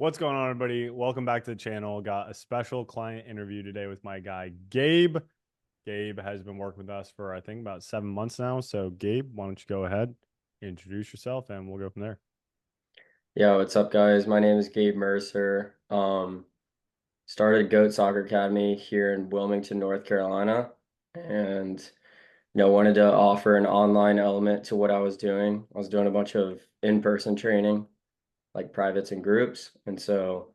What's going on, everybody? Welcome back to the channel. Got a special client interview today with my guy, Gabe. Gabe has been working with us for, I think, about 7 months now. So, Gabe, why don't you go ahead, introduce yourself, and we'll go from there. Yeah, what's up, guys? My name is Gabe Mercer. Started Goat Soccer Academy here in Wilmington, North Carolina, and wanted to offer an online element to what I was doing. I was doing a bunch of in-person training, like privates and groups, and so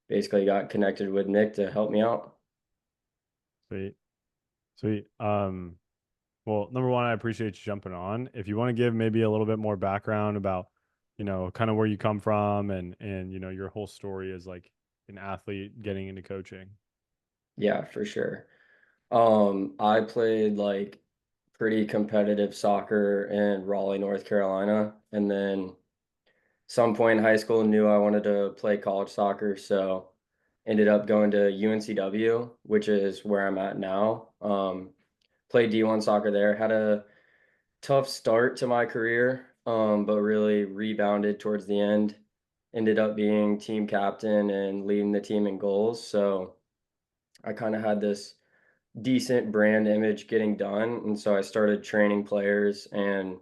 basically got connected with Nick to help me out. Sweet. Sweet. Well, number one, I appreciate you jumping on. If you want to give maybe a little bit more background about, kind of where you come from and your whole story as like an athlete getting into coaching. Yeah, for sure. I played like pretty competitive soccer in Raleigh, North Carolina, and then some point in high school knew I wanted to play college soccer, so ended up going to UNCW, which is where I'm at now. Played D1 soccer there. Had a tough start to my career, but really rebounded towards the end. Ended up being team captain and leading the team in goals. So I kind of had this decent brand image getting done, and so I started training players and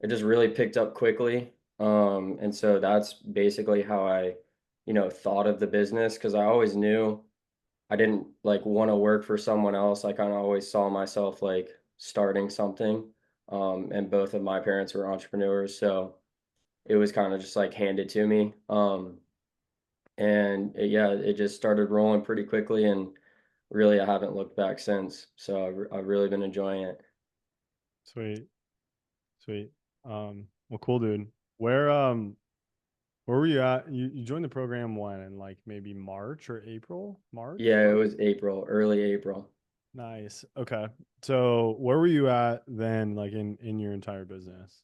it just really picked up quickly. And so that's basically how I, thought of the business because I always knew I didn't like want to work for someone else. I kind of always saw myself like starting something. And both of my parents were entrepreneurs, so it was kind of just like handed to me. Yeah, it just started rolling pretty quickly, and really I haven't looked back since. So I've really been enjoying it. Sweet. Sweet. Well, cool, dude. Where were you at? You joined the program when, in like maybe March or April? March? Yeah, it was April, early April. Nice. Okay. So where were you at then, like in your entire business?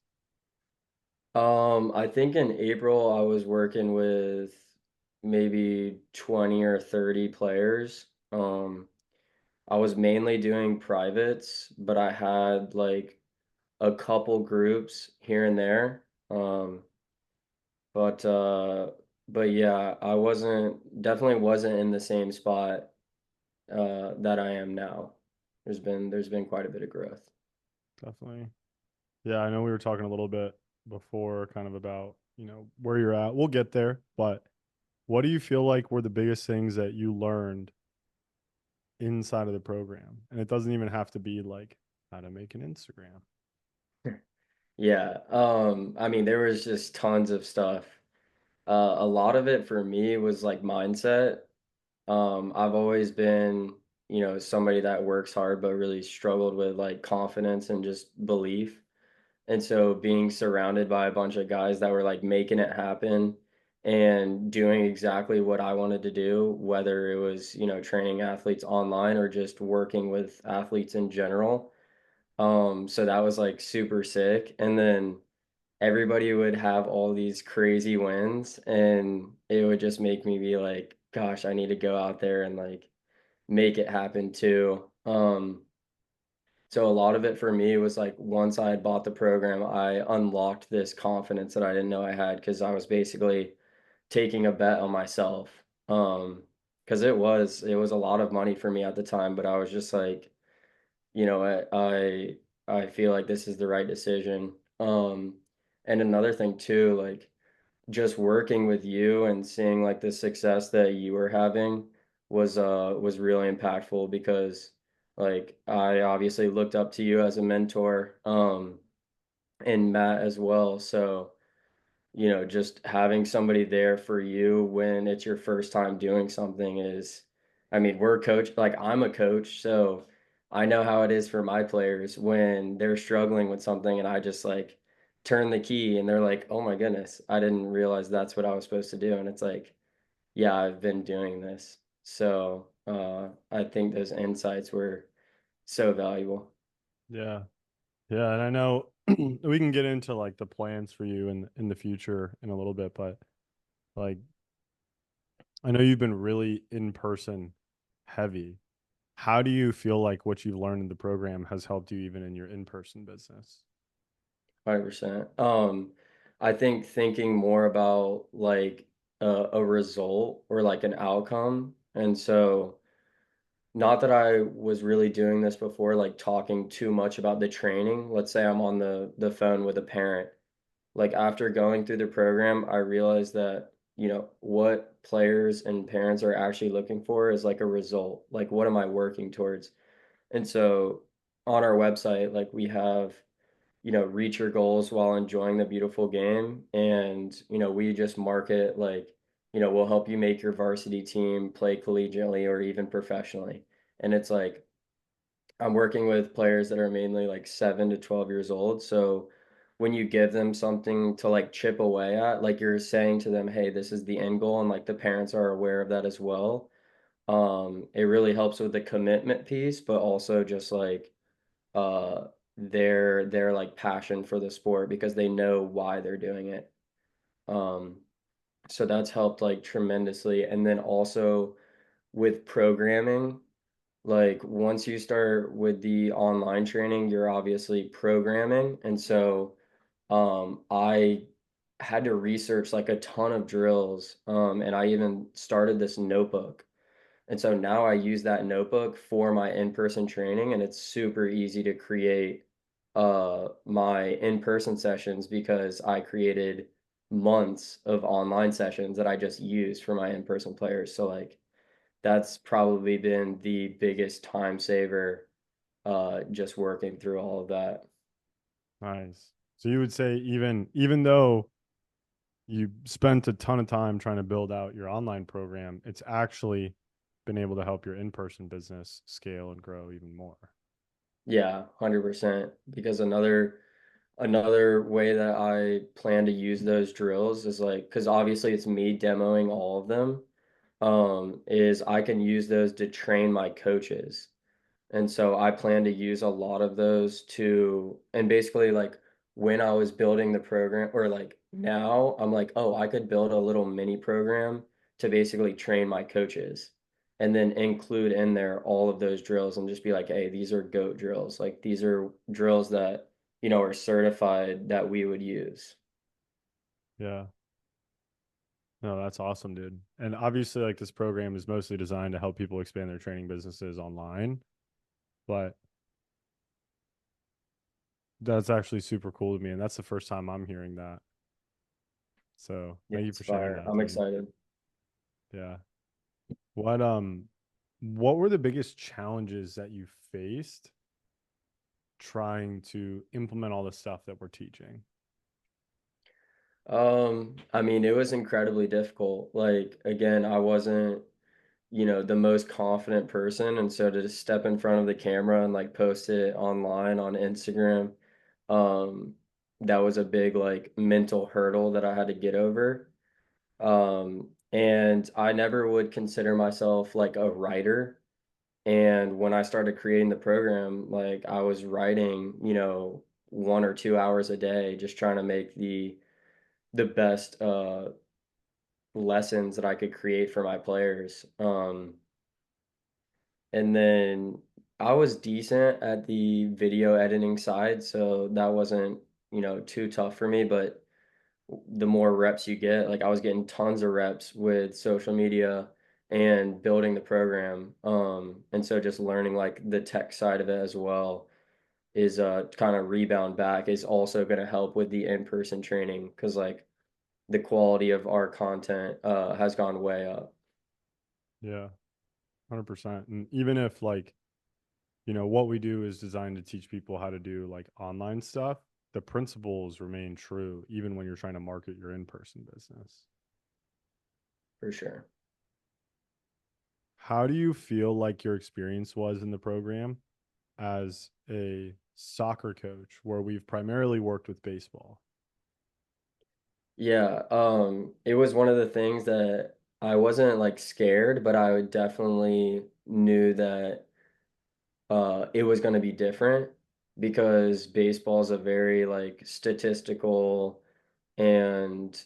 I think in April I was working with maybe 20 or 30 players. I was mainly doing privates, but I had like a couple groups here and there. But uh but yeah, I wasn't definitely wasn't in the same spot that I am now. There's been quite a bit of growth. Definitely. Yeah, I know we were talking a little bit before kind of about, where you're at. We'll get there, but what do you feel like were the biggest things that you learned inside of the program? And it doesn't even have to be like how to make an Instagram. Yeah, I mean there was just tons of stuff. A lot of it for me was like mindset. I've always been, somebody that works hard but really struggled with like confidence and just belief. And so being surrounded by a bunch of guys that were like making it happen and doing exactly what I wanted to do, whether it was, training athletes online or just working with athletes in general. So that was like super sick. And then everybody would have all these crazy wins and it would just make me be like, gosh, I need to go out there and like make it happen too. So a lot of it for me was like once I had bought the program, I unlocked this confidence that I didn't know I had because I was basically taking a bet on myself. Because it was a lot of money for me at the time, but I was just like, I feel like this is the right decision. And another thing too, like just working with you and seeing like the success that you were having was really impactful because like I obviously looked up to you as a mentor, and Matt as well. So, just having somebody there for you when it's your first time doing something is, I mean, we're coach, like I'm a coach, so I know how it is for my players when they're struggling with something and I just like turn the key and they're like, "Oh my goodness, I didn't realize that's what I was supposed to do." And it's like, "Yeah, I've been doing this." So, I think those insights were so valuable. Yeah. Yeah, and I know we can get into like the plans for you in the future in a little bit, but like I know you've been really in person heavy. How do you feel like what you've learned in the program has helped you even in your in-person business? 100%. I think thinking more about like a result or like an outcome. And so, not that I was really doing this before, like talking too much about the training. Let's say I'm on the phone with a parent. Like after going through the program, I realized that, what players and parents are actually looking for is like a result. Like what am I working towards? And so on our website, like we have, reach your goals while enjoying the beautiful game. And, we just market like, we'll help you make your varsity team play collegiately or even professionally. And it's like, I'm working with players that are mainly like 7 to 12 years old. So when you give them something to like chip away at, like you're saying to them, hey, this is the end goal, and like the parents are aware of that as well. It really helps with the commitment piece, but also just like uh their like passion for the sport because they know why they're doing it. Um, so that's helped like tremendously. And then also with programming, like once you start with the online training, you're obviously programming. And so I had to research like a ton of drills. And I even started this notebook. And so now I use that notebook for my in-person training, and it's super easy to create my in-person sessions because I created months of online sessions that I just used for my in-person players. So like that's probably been the biggest time saver, just working through all of that. Nice. So you would say even though you spent a ton of time trying to build out your online program, it's actually been able to help your in-person business scale and grow even more. Yeah, 100%. Because another way that I plan to use those drills is like, because obviously it's me demoing all of them, is I can use those to train my coaches. And so I plan to use a lot of those to, and basically like when I was building the program, or like now I'm like, oh, I could build a little mini program to basically train my coaches and then include in there all of those drills and just be like, hey, these are GOAT drills. Like these are drills that, are certified that we would use. Yeah. No, that's awesome, dude. And obviously, like this program is mostly designed to help people expand their training businesses online, but that's actually super cool to me. And that's the first time I'm hearing that. So Yeah, thank you it's for sharing fire. that, I'm dude. excited. Yeah. What what were the biggest challenges that you faced trying to implement all the stuff that we're teaching? I mean, it was incredibly difficult. Like, again, I wasn't, the most confident person. And so to just step in front of the camera and like post it online on Instagram, um, that was a big like mental hurdle that I had to get over. And I never would consider myself like a writer. And when I started creating the program, like I was writing, 1 or 2 hours a day, just trying to make the best lessons that I could create for my players. And then I was decent at the video editing side, so that wasn't, too tough for me, but the more reps you get, like I was getting tons of reps with social media and building the program. And so just learning like the tech side of it as well is kind of rebound back is also going to help with the in-person training because like the quality of our content has gone way up. Yeah, 100%. And even if like, what we do is designed to teach people how to do like online stuff, the principles remain true even when you're trying to market your in-person business. For sure. How do you feel like your experience was in the program as a soccer coach where we've primarily worked with baseball? Yeah, it was one of the things that I wasn't like scared, but I would definitely knew that it was going to be different because baseball is a very like statistical and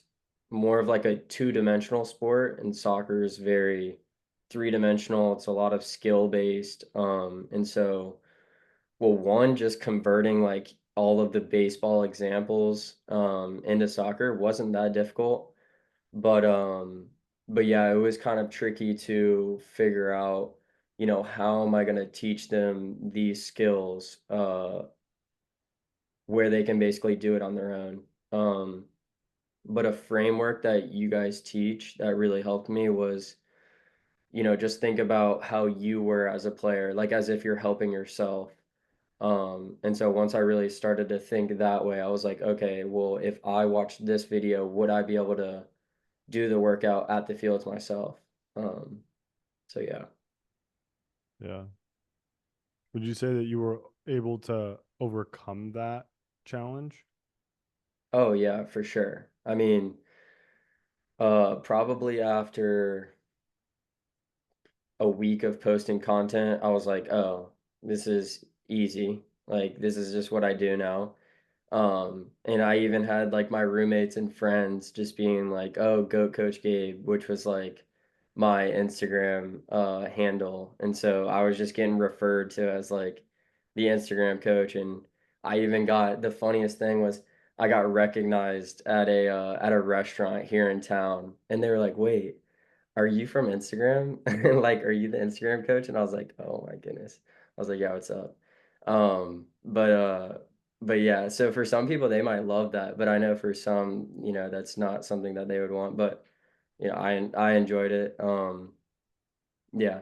more of like a two-dimensional sport, and soccer is very three-dimensional. It's a lot of skill based. And so, well, one, just converting like all of the baseball examples into soccer wasn't that difficult. But but yeah, it was kind of tricky to figure out, how am I going to teach them these skills where they can basically do it on their own. Um, but a framework that you guys teach that really helped me was, just think about how you were as a player, like as if you're helping yourself. And so once I really started to think that way, I was like, okay, well, if I watched this video, would I be able to do the workout at the fields myself? Um, so yeah. Yeah. Would you say that you were able to overcome that challenge? Oh yeah, for sure. I mean, probably after a week of posting content, I was like, oh, this is easy. Like this is just what I do now. And I even had like my roommates and friends just being like, "Oh, Goat Coach Gabe," which was like my Instagram handle. And so I was just getting referred to as like the Instagram coach. And I even got the funniest thing was I got recognized at a restaurant here in town, and they were like, "Wait, are you from Instagram? Like, are you the Instagram coach?" And I was like, "Oh my goodness." I was like, "Yeah, what's up?" Um, but uh, but yeah, so for some people they might love that, but I know for some, that's not something that they would want. But I enjoyed it. Yeah,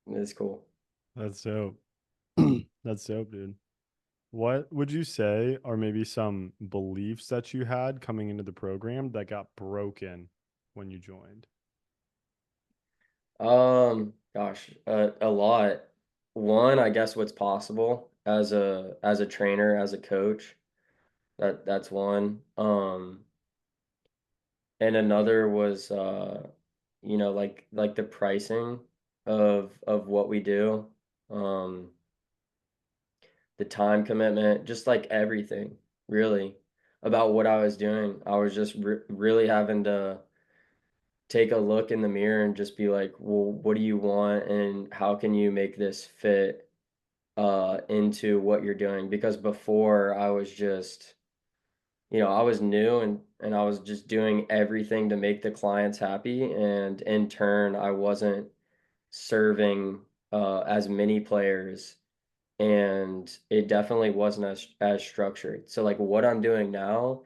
it's cool. That's dope. That's dope, dude. What would you say are maybe some beliefs that you had coming into the program that got broken when you joined? Gosh, a lot. One, I guess what's possible as a trainer, as a coach. That's one. And another was like the pricing of what we do. Um, the time commitment, just like everything, really, about what I was doing. I was just really having to take a look in the mirror and just be like, well, what do you want and how can you make this fit into what you're doing? Because before I was just, I was new and I was just doing everything to make the clients happy, and in turn, I wasn't serving as many players, and it definitely wasn't as structured. So like what I'm doing now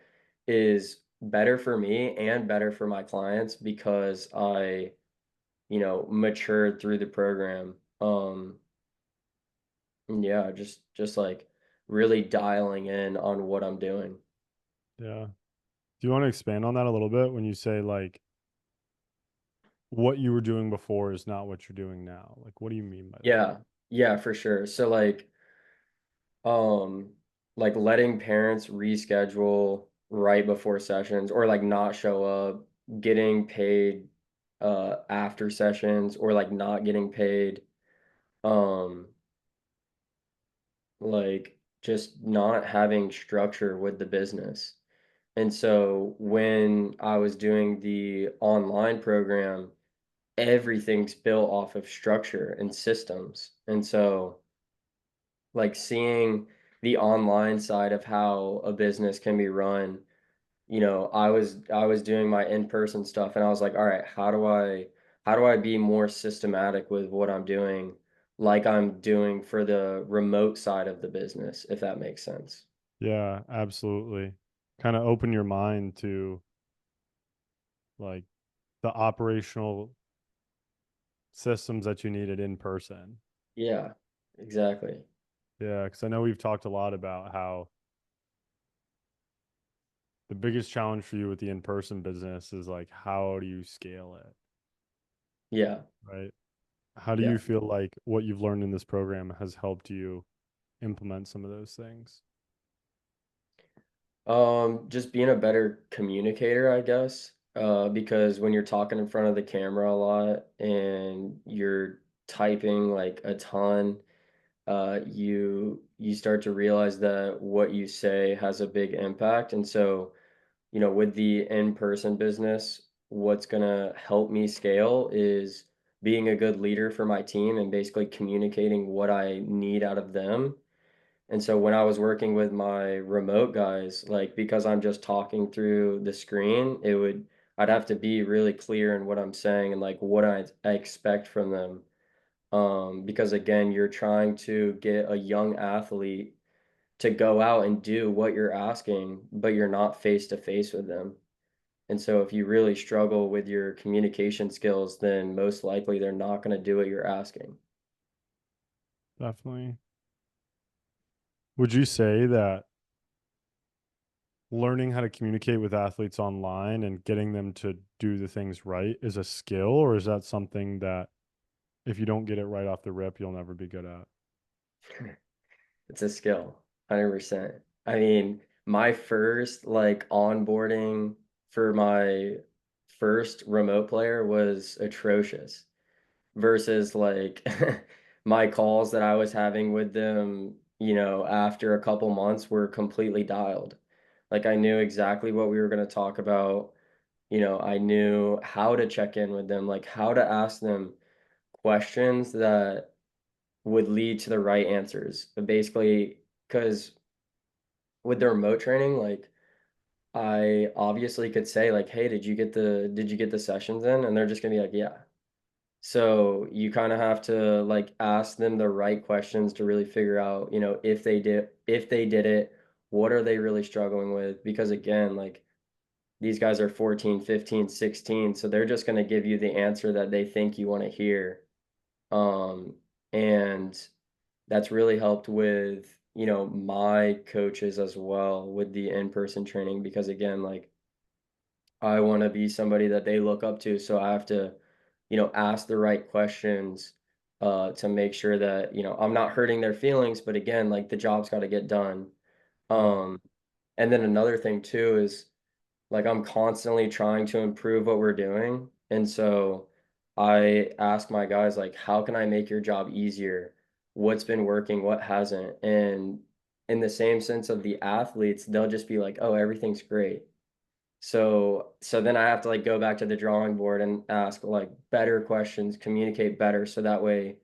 is better for me and better for my clients because I, matured through the program. Yeah, just like really dialing in on what I'm doing. Yeah. Do you want to expand on that a little bit when you say like what you were doing before is not what you're doing now? Like, what do you mean by that? Yeah. Yeah, for sure. So Um, like letting parents reschedule right before sessions or like not show up, getting paid after sessions or like not getting paid. Um, like just not having structure with the business. And so when I was doing the online program, everything's built off of structure and systems. And so like seeing the online side of how a business can be run, I was doing my in-person stuff and I was like, all right, how do I be more systematic with what I'm doing like I'm doing for the remote side of the business, if that makes sense. Yeah, absolutely. Kind of open your mind to like the operational systems that you needed in person. Yeah, exactly. Yeah, because I know we've talked a lot about how the biggest challenge for you with the in-person business is like how do you scale it, Yeah, right? How do yeah. you feel like what you've learned in this program has helped you implement some of those things? Just being a better communicator, I guess. Because when you're talking in front of the camera a lot and you're typing like a ton, you start to realize that what you say has a big impact. And so, with the in-person business, what's gonna help me scale is being a good leader for my team and basically communicating what I need out of them. And so when I was working with my remote guys, like because I'm just talking through the screen, I'd have to be really clear in what I'm saying and like what I expect from them. Because again, you're trying to get a young athlete to go out and do what you're asking, but you're not face to face with them. And so if you really struggle with your communication skills, then most likely they're not going to do what you're asking. Definitely. Would you say that learning how to communicate with athletes online and getting them to do the things right is a skill, or is that something that if you don't get it right off the rip, you'll never be good at? It's a skill, 100%. I mean, my first like onboarding for my first remote player was atrocious versus like my calls that I was having with them, after a couple months were completely dialed. Like I knew exactly what we were going to talk about. I knew how to check in with them, like how to ask them questions that would lead to the right answers. But basically, because with the remote training, like I obviously could say like, "Hey, did you get the sessions in?" And they're just gonna be like, "Yeah." So you kind of have to like ask them the right questions to really figure out, if they did it, what are they really struggling with? Because again, like these guys are 14, 15, 16, so they're just going to give you the answer that they think you want to hear. Um, and that's really helped with, my coaches as well with the in-person training because again, like I want to be somebody that they look up to, so I have to, ask the right questions to make sure that, I'm not hurting their feelings, but again, like the job's got to get done. Yeah. Um, and then another thing too is like I'm constantly trying to improve what we're doing. And so I ask my guys like, how can I make your job easier? What's been working, what hasn't? And in the same sense of the athletes, they'll just be like, oh, everything's great. So then I have to like go back to the drawing board and ask like better questions, communicate better so that way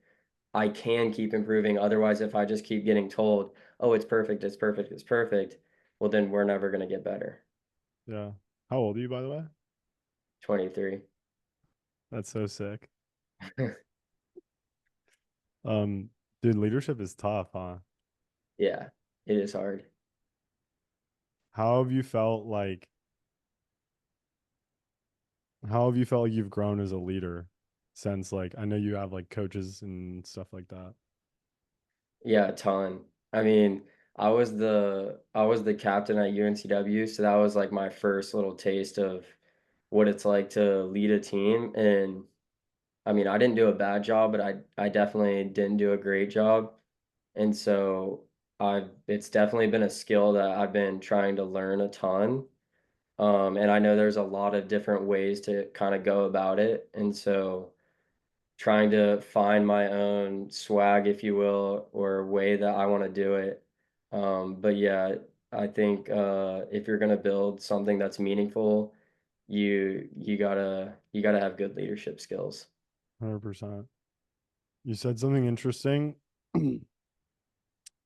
I can keep improving. Otherwise, if I just keep getting told, oh, it's perfect, it's perfect, it's perfect, well then we're never gonna get better. Yeah. How old are you, by the way? 23. That's so sick. Um, Dude, leadership is tough, huh? Yeah, it is hard. How have you felt like how have you felt like you've grown as a leader since like I know you have like coaches and stuff like that. Yeah, a ton. I mean, I was the captain at UNCW, so that was like my first little taste of what it's like to lead a team. And I mean, I didn't do a bad job, but I definitely didn't do a great job. And so it's definitely been a skill that I've been trying to learn a ton. And I know there's a lot of different ways to kind of go about it. And so trying to find my own swag, if you will, or way that I want to do it. But yeah, I think if you're gonna build something that's meaningful, you gotta have good leadership skills. 100%. You said something interesting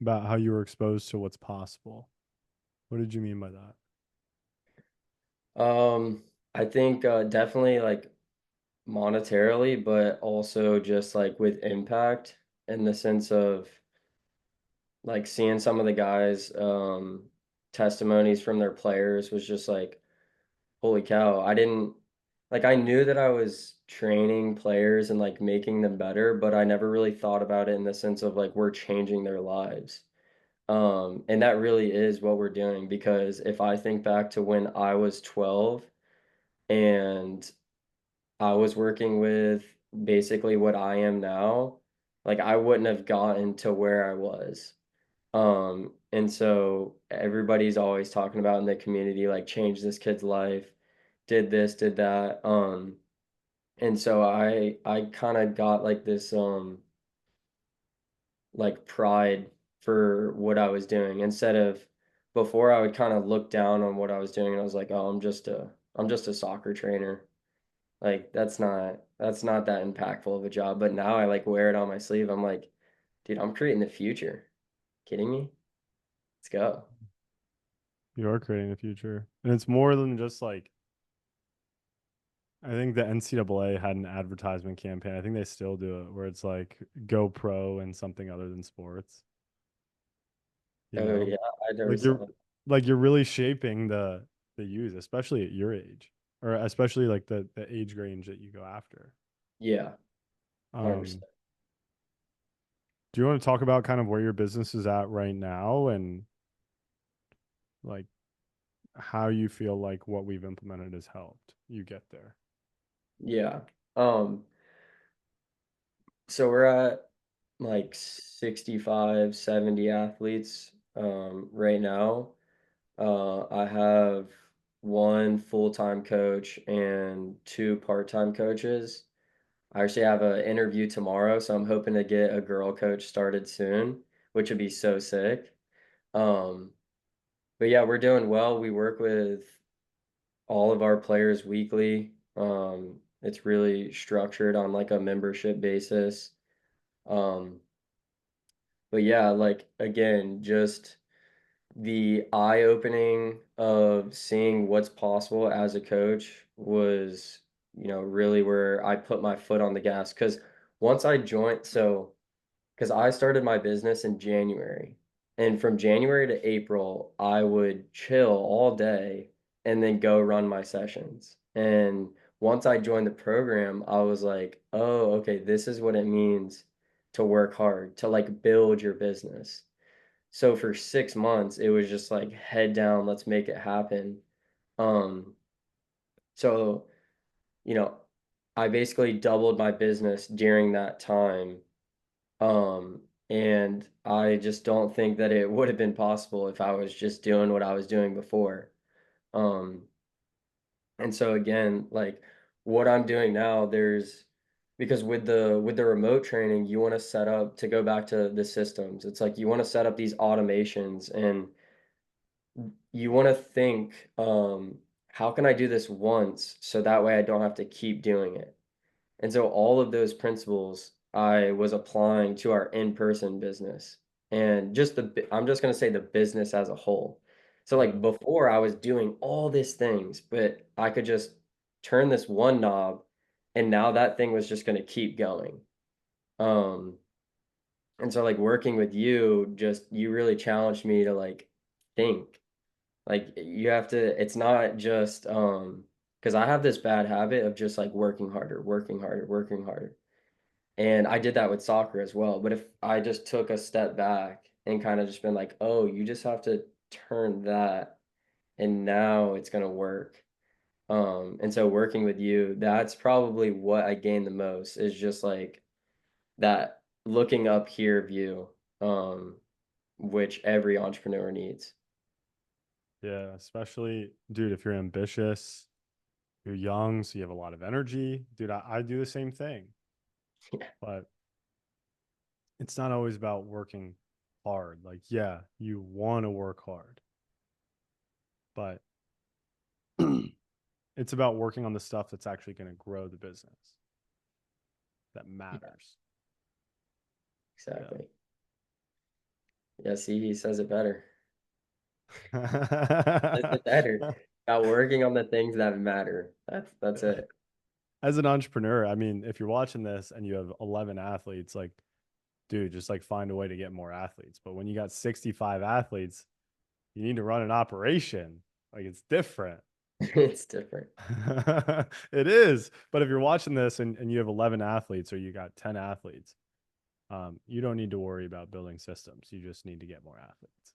about how you were exposed to what's possible. What did you mean by that? I think definitely like monetarily, but also just like with impact in the sense of like seeing some of the guys' testimonies from their players was just like, holy cow, I didn't like I knew that I was training players and like making them better, but I never really thought about it in the sense of like we're changing their lives. And that really is what we're doing because if I think back to when I was 12 and I was working with basically what I am now, like I wouldn't have gotten to where I was. And so everybody's always talking about in the community, like change this kid's life, did this, did that. And so I kind of got like this like pride for what I was doing instead of before I would kind of look down on what I was doing and I was like, oh, I'm just a soccer trainer. Like that's not that impactful of a job. But now I like wear it on my sleeve. I'm like, dude, I'm creating the future. Kidding me? Let's go. You are creating the future. And it's more than just like I think the NCAA had an advertisement campaign. I think they still do it where it's like go pro and something other than sports, you Oh know? yeah, I never Like saw you're it. like you're really shaping the youth, especially at your age, or especially like the age range that you go after. Yeah, Um, 100%. do you want to talk about kind of where your business is at right now and like how you feel like what we've implemented has helped you get there? Yeah. Um, so we're at like 65, 70 athletes right now. I have one full-time coach and two part-time coaches. I actually have an interview tomorrow, so I'm hoping to get a girl coach started soon, which would be so sick. Um, but yeah, we're doing well. We work with all of our players weekly. It's really structured on like a membership basis. Um, but yeah, like again, just the eye-opening of seeing what's possible as a coach was, really where I put my foot on the gas. Because once I joined, so because I started my business in January, and from January to April, I would chill all day and then go run my sessions. And once I joined the program, I was like, oh, okay, this is what it means to work hard, to like build your business. So for 6 months, it was just like head down, let's make it happen. Um, so, you know, I basically doubled my business during that time. And I just don't think that it would have been possible if I was just doing what I was doing before. Um, and so again, like what I'm doing now, because with the remote training, you want to set up to go back to the systems. It's like you want to set up these automations and you want to think, how can I do this once so that way I don't have to keep doing it? And so all of those principles I was applying to our in-person business and I'm just going to say the business as a whole. So like Yeah. before I was doing all these things, but I could just turn this one knob and now that thing was just going to keep going. Um, and so like working with you, you really challenged me to like think. Like you have to, it's not just because I have this bad habit of just like working harder, working harder, working harder. And I did that with soccer as well. But if I just took a step back and kind of just been like, oh, you just have to turn that and now it's gonna work. And so working with you, that's probably what I gained the most is just like that looking up here view, um, which every entrepreneur needs. Yeah, especially dude, if you're ambitious, you're young, so you have a lot of energy. Dude, I do the same thing, but it's not always about working hard. Like, yeah, you want to work hard, but it's about working on the stuff that's actually going to grow the business that Yeah, matters. exactly. Yeah, see, he says it better. Says Yeah. it better. About working on the things that matter. That's it. As an entrepreneur, I mean, if you're watching this and you have 11 athletes, like, dude, just like find a way to get more athletes. But when you got 65 athletes, you need to run an operation. Like, it's different. It's different. It is. But if you're watching this and you have 11 athletes or you got 10 athletes, you don't need to worry about building systems. You just need to get more athletes.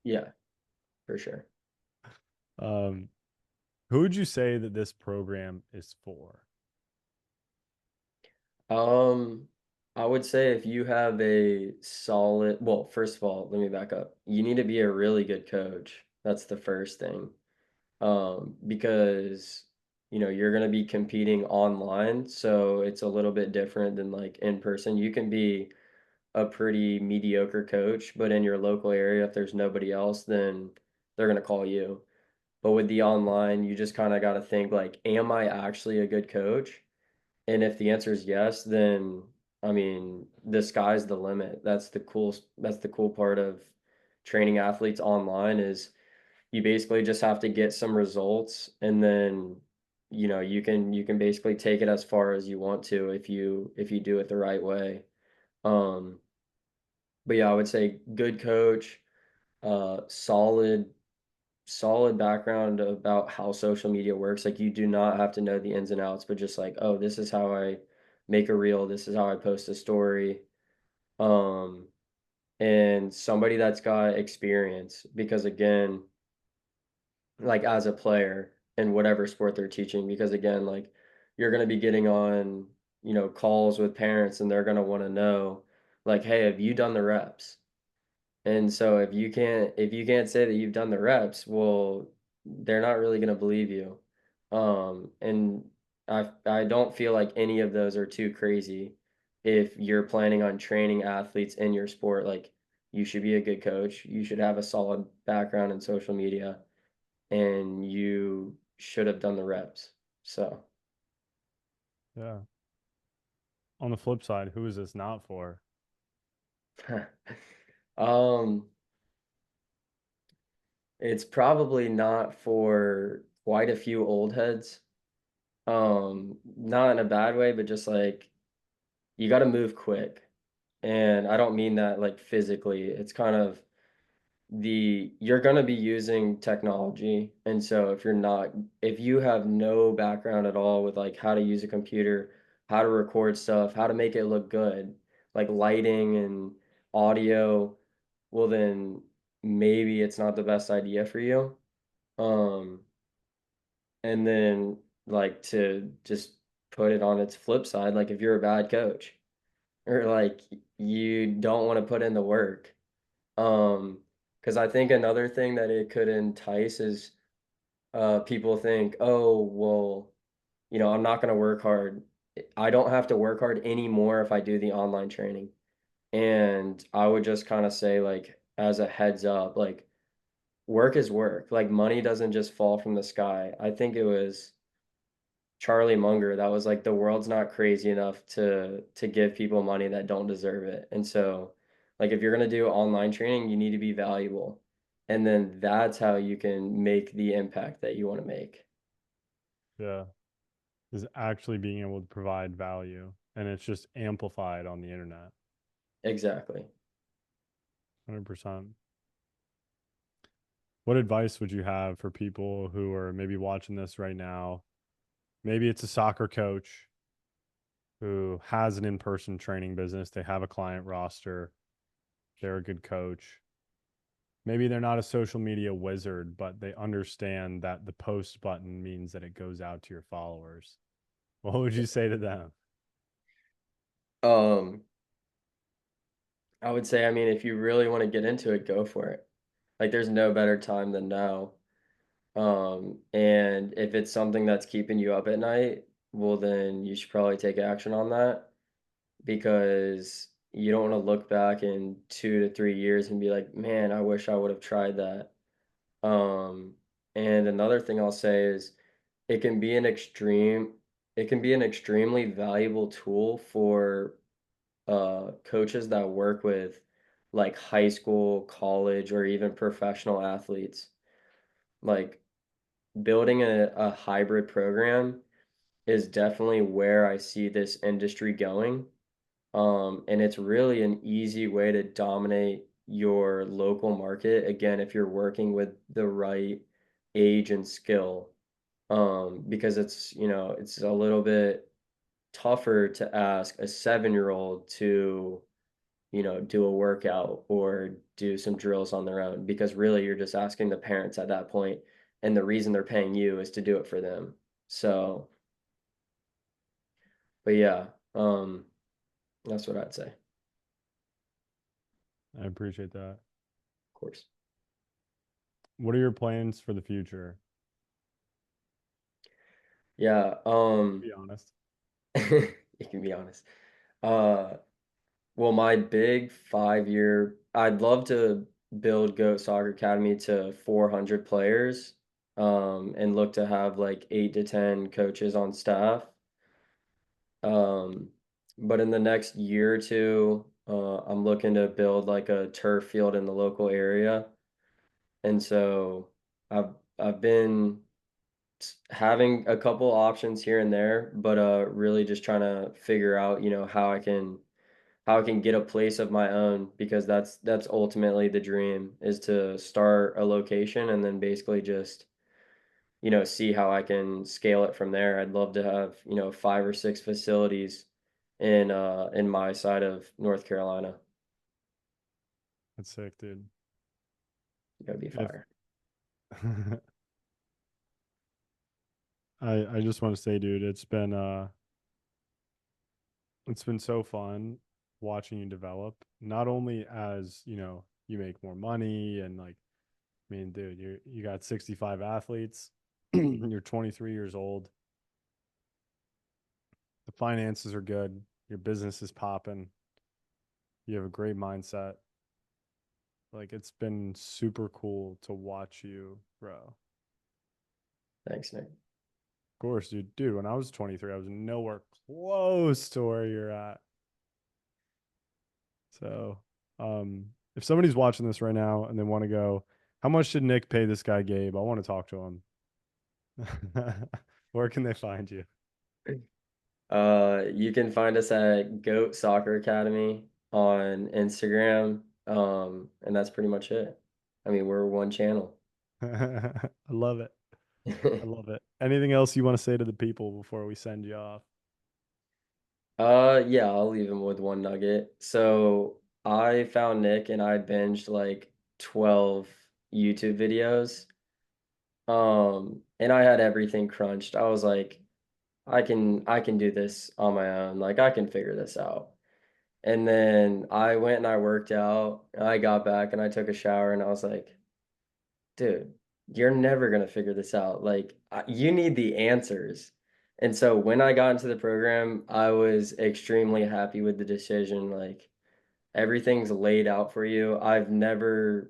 Yeah, for sure. Um, who would you say that this program is for? Um, I would say if you have a solid, well, first of all, let me back up. You need to be a really good coach. That's the first thing. Because you're going to be competing online, so it's a little bit different than like in person. You can be a pretty mediocre coach, but in your local area, if there's nobody else, then they're going to call you. But with the online, you just kind of got to think like, am I actually a good coach? And if the answer is yes, then I mean, the sky's the limit. That's the cool part of training athletes online is you basically just have to get some results and then you can basically take it as far as you want to if you do it the right way. Um, but yeah, I would say good coach, solid background about how social media works. Like you do not have to know the ins and outs, but just like, oh, this is how I make a reel, this is how I post a story. Um, and somebody that's got experience because again, like as a player in whatever sport they're teaching, because again, like you're going to be getting on, calls with parents and they're going to want to know like, hey, have you done the reps? And so if you can't say that you've done the reps, well, they're not really going to believe you. And I don't feel like any of those are too crazy. If you're planning on training athletes in your sport, like you should be a good coach, you should have a solid background in social media, and you should have done the reps. So, Yeah. On the flip side, who is this not for? um, it's probably not for quite a few old heads. Not in a bad way, but just like you got to move quick. And I don't mean that like physically. It's kind of you're going to be using technology. And so if you have no background at all with like how to use a computer, how to record stuff, how to make it look good, like lighting and audio, well, then maybe it's not the best idea for you. Um, and then like to just put it on its flip side, like if you're a bad coach or like you don't want to put in the work. Um, because I think another thing that it could entice is people think, oh, well, I'm not going to work hard. I don't have to work hard anymore if I do the online training. And I would just kind of say, like, as a heads up, like, work is work. Like, money doesn't just fall from the sky. I think it was Charlie Munger that was like, the world's not crazy enough to give people money that don't deserve it. And so, like, if you're gonna do online training, you need to be valuable. And then that's how you can make the impact that you want to make. Yeah. Is actually being able to provide value. And it's just amplified on the internet. Exactly. 100%. What advice would you have for people who are maybe watching this right now? Maybe it's a soccer coach who has an in person training business, they have a client roster, they're a good coach. Maybe they're not a social media wizard, but they understand that the post button means that it goes out to your followers. What would you say to them? Um, I would say, I mean, if you really want to get into it, go for it. Like, there's no better time than now. And if it's something that's keeping you up at night, well, then you should probably take action on that, because you don't want to look back in 2 to 3 years and be like, man, I wish I would have tried that. Um, and another thing I'll say is it can be an extreme, it can be an extremely valuable tool for coaches that work with like high school, college, or even professional athletes. Like building a hybrid program is definitely where I see this industry going. And it's really an easy way to dominate your local market. Again, if you're working with the right age and skill, because it's a little bit tougher to ask a 7-year-old to, do a workout or do some drills on their own, because really you're just asking the parents at that point, and the reason they're paying you is to do it for them. So, but yeah, that's what I'd say, of I appreciate that. course. What are your plans for the future? Yeah, Be honest. you can be honest. Uh, well, my big 5 year, I'd love to build Goat Soccer Academy to 400 players, and look to have like 8 to 10 coaches on staff. Um, but in the next year or two, I'm looking to build like a turf field in the local area. And so I've been having a couple options here and there, but really just trying to figure out, how I can get a place of my own because that's ultimately the dream is to start a location and then basically just, see how I can scale it from there. I'd love to have, 5 or 6 facilities in my side of North Carolina. That's sick, dude. That'd be If fire. I just want to say, dude, it's been so fun watching you develop, not only as, you make more money and like, I mean, dude, you got 65 athletes, you're 23 years old, the finances are good, your business is popping, you have a great mindset. Like it's been super cool to watch you grow. Of Thanks, Nick. course, dude, when I was 23, I was nowhere close to where you're at. So, if somebody's watching this right now and they want to go, how much did Nick pay this guy Gabe? I want to talk to him. Where can they find you? You can find us at Goat Soccer Academy on Instagram. And that's pretty much it. I mean, we're one channel. I love it. I love it. Anything else you want to say to the people before we send you off? Yeah, I'll leave him with one nugget. So I found Nick and I binged like 12 YouTube videos. And I had everything crunched. I was like, I can do this on my own. Like I can figure this out. And then I went and I worked out. And I got back and I took a shower and I was like, dude, you're never gonna figure this out. Like, you need the answers. And so when I got into the program, I was extremely happy with the decision. Like, everything's laid out for you. I've been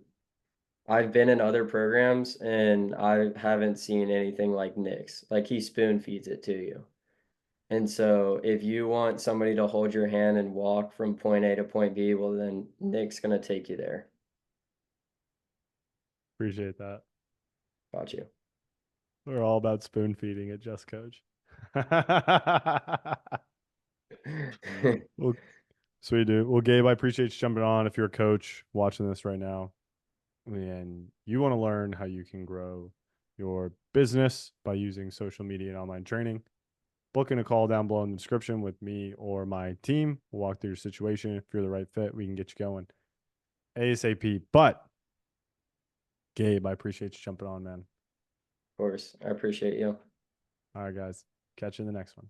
in other programs and I haven't seen anything like Nick's. Like, he spoon feeds it to you. And so if you want somebody to hold your hand and walk from point A to point B, well, then Nick's gonna take you there. Appreciate that. Got you. We're all about spoon feeding at Just Coach. Well, sweet dude. Well, Gabe, I appreciate you jumping on. If you're a coach watching this right now and you want to learn how you can grow your business by using social media and online training, booking a call down below in the description with me or my team. We'll walk through your situation. If you're the right fit, we can get you going ASAP. But Gabe, I appreciate you jumping on, man. Of course. I appreciate you. All right, guys. Catch you in the next one.